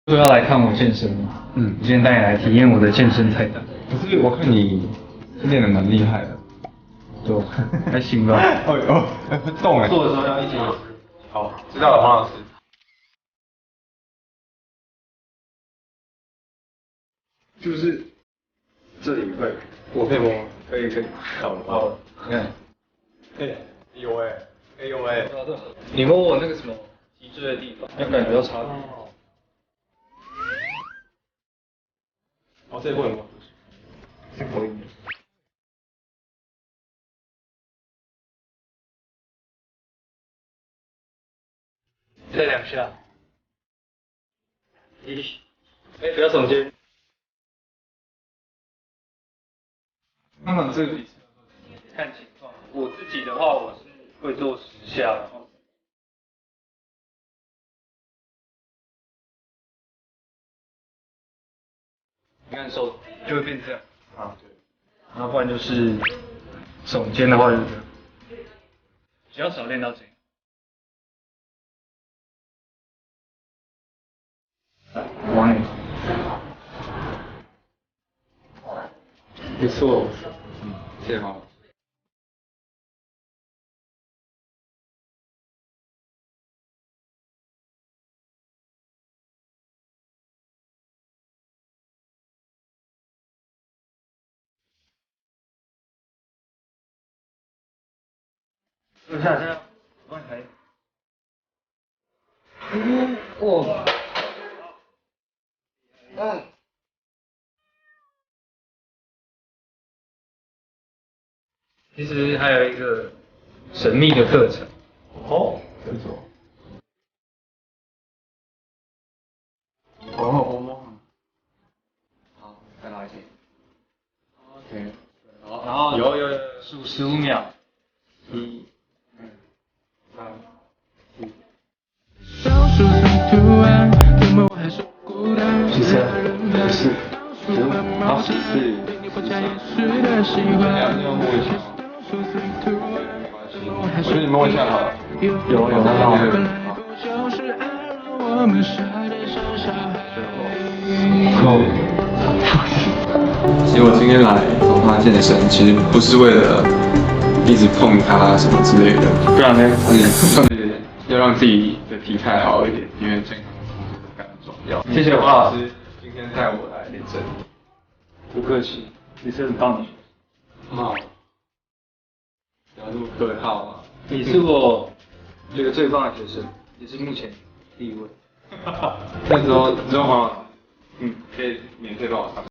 说要来看我健身吗？我今天带你来体验我的健身菜单。可是我看你练得蛮厉害的。对，还行吧。会动哎。做的时候要一起。好，知道了，黄老师。就是这里会，我可以摸吗？可以。好了，好了，你看。有哎，有哎。你摸我那个什么脊椎的地方，要感觉到差别。哦，这不能摸。这可以。再2下。不要耸肩。那么这个比看情况，我自己的话，我是会做10下，然后你看手就会变这样啊，对。然后不然就是耸肩的话就是这样，比较少练到这样。往里。不错，谢谢黄老师。2下，我帮你抬。哇。其实还有一个神秘的课程。哦，不错。我摸。好，再拿一些。OK。然后有。数15秒。1、2、3、4。14、15，好，14、你要摸一下吗？我觉得你摸一下好了。有，那让我其实我今天来找他健身，其实不是为了一直碰他什么之类的，不然呢？是要让自己的体态好一点，因为健康非常重要。谢谢黄老师今天带我来练身。不客气，你是很棒的学生。好，不要那么客套嘛。你是我这个最棒的学生，也是目前第1位。那之后黄老师，可以免费帮我上。